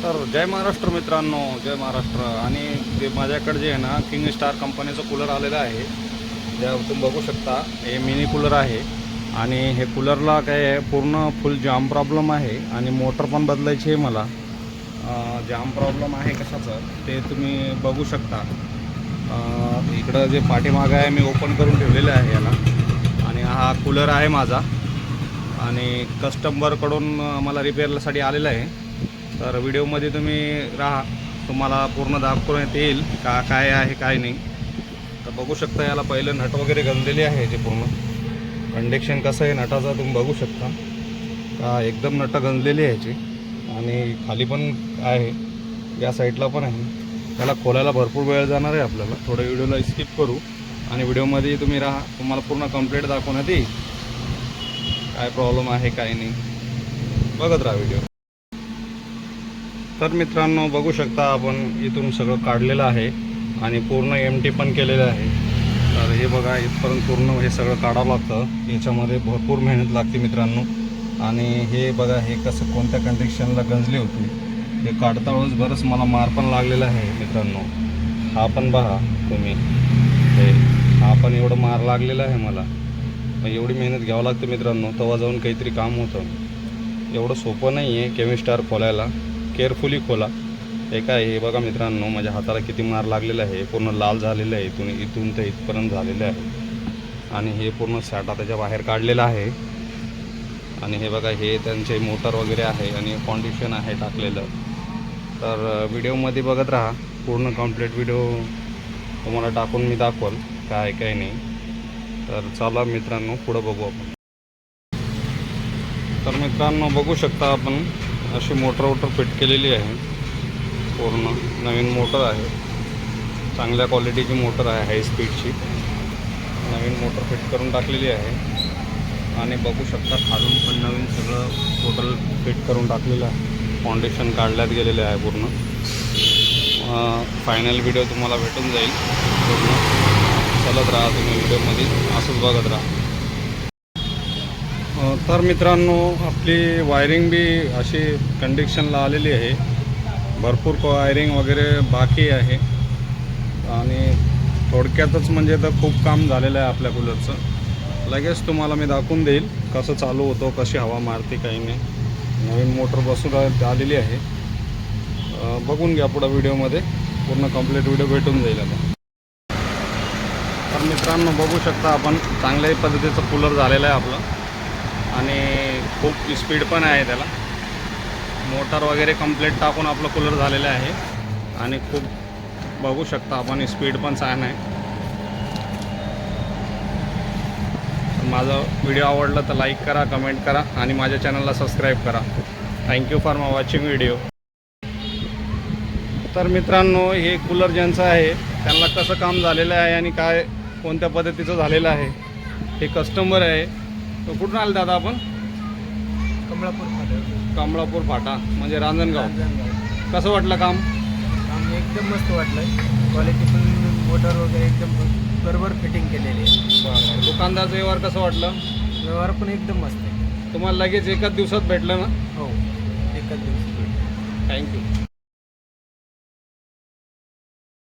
तर जय महाराष्ट्र मित्रांनो, जय महाराष्ट्र. आणि ते माझ्याकडे जे आहे ना, किंग स्टार कंपनीचं कूलर आलेलं आहे. ज्या तुम्ही बघू शकता, हे मिनी कूलर आहे. आणि हे कूलरला काय आहे, पूर्ण फुल जाम प्रॉब्लेम आहे आणि मोटर पण बदलायची आहे मला. जाम प्रॉब्लेम आहे कशाचं ते तुम्ही बघू शकता. इकडं जे पाठीमागं आहे मी ओपन करून ठेवलेलं आहे याला. आणि हा कूलर आहे माझा आणि कस्टमरकडून मला रिपेअरसाठी आलेला आहे. तर व्हिडिओमध्ये तुम्ही राहा, तुम्हाला पूर्ण दाखवण्यात येईल काय आहे काय नाही. तर बघू शकता, याला पहिलं नट वगैरे गंजलेली आहे. जे पूर्ण कंडिशन कसं आहे नटाचा तुम्ही बघू शकता का, एकदम नटं गंजलेली आहे याची. आणि खाली पण आहे, या साईडला पण आहे. त्याला खोलायला भरपूर वेळ जाणार आहे आपल्याला. थोडं व्हिडिओला स्किप करू आणि व्हिडिओमध्ये तुम्ही राहा, तुम्हाला पूर्ण कंप्लीट दाखवण्यात येईल काय प्रॉब्लेम आहे काय नाही. बघत राहा व्हिडिओ. तर मित्रांनो बघू शकता, आपण इथून सगळं काढलेलं आहे आणि पूर्ण एमटी पण केलेलं आहे. तर हे बघा, इथपर्यंत पूर्ण हे सगळं काढावं लागतं. याच्यामध्ये भरपूर मेहनत लागते मित्रांनो. आणि हे बघा, हे कसं कोणत्या कंडिशनला गंजली होती हे काढता वेळेस बरंच मला मार पण लागलेला आहे मित्रांनो. हा पण बघा तुम्ही, हा पण एवढं मार लागलेला आहे मला. एवढी मेहनत घ्यावं लागते मित्रांनो, तेव्हा जाऊन काहीतरी काम होतं. एवढं सोपं नाही आहे केमी स्टार खोलायला. केअरफुली खोला. हे काय, हे बघा मित्रांनो, माझ्या हाताला किती मार लागलेला आहे. पूर्ण लाल झालेलं आहे, इथून ते इथपर्यंत झालेलं आहे. आणि हे पूर्ण साठा त्याच्या बाहेर काढलेला आहे. आणि हे बघा, हे त्यांचे मोटर वगैरे आहे आणि फाउंडेशन आहे टाकलेलं. तर व्हिडिओमध्ये बघत राहा, पूर्ण कंप्लीट व्हिडिओ तुम्हाला टाकून मी दाखवल काय काय नाही. तर चला मित्रांनो, पुढं बघू आपण. तर मित्रांनो बघू शकता आपण, अशी मोटर फिट केलेली आहे. पूर्ण नवीन मोटर आहे, चांगल्या क्वालिटीची मोटर आहे, हाय स्पीडची. नवीन मोटर फिट करून टाकलेली आहे. आणि बघू शकता खालून पण नवीन सगळं टोटल फिट करून टाकलेलं आहे. फाउंडेशन काढल्यात गेलेले आहे पूर्ण. फायनल व्हिडिओ तुम्हाला भेटून जाईल. पूर्ण चालत राहा तुम्ही व्हिडिओमध्ये, असंच बघत राहा. तर मित्रांनो, आपली वायरिंग बी अशी कंडिशनला आलेली आहे. भरपूर वायरिंग वगैरे बाकी आहे. आणि थोडक्यातच म्हणजे तर खूप काम झालेलं आहे आपल्या कूलरचं. लगेच तुम्हाला मी दाखवून देईल कसं चालू होतो, कशी हवा मारते काही नाही. नवीन मोटर बसून आलेली आहे. बघून घ्या पुढं व्हिडिओमध्ये, पूर्ण कंप्लीट व्हिडिओ भेटून जाईल आता. तर मित्रांनो बघू शकता आपण, चांगल्या पद्धतीचं कूलर झालेलं आहे आपलं. आणि खूप स्पीड पण आहे त्याला. मोटर वगैरे कंप्लीट टाकून आपलं कूलर झालेलं आहे. आणि खूप बघू शकता आपण, स्पीड पण छान आहे. माझा व्हिडिओ आवडला तर लाईक करा, कमेंट करा आणि माझ्या चॅनलला सबस्क्राईब करा. Thank you for watching video. तर मित्रांनो, हे कूलर ज्यांचं आहे त्यांना कसं काम झालेलं आहे आणि काय कोणत्या पद्धतीचं झालेलं आहे, हे कस्टमर आहे. तो कुठून आले दादा आपण? कमळापूर फाटा म्हणजे रांजणगाव. कसं वाटलं काम? एकदम मस्त वाटलं. क्वालिटी पण, मोटर वगैरे एकदम बरोबर फिटिंग केलेली आहे. बरं. दुकानदारचं व्यवहार कसं वाटलं? व्यवहार पण एकदम मस्त आहे. तुम्हाला लगेच एकाच दिवसात भेटलं ना? हो, एकच दिवस. थँक्यू.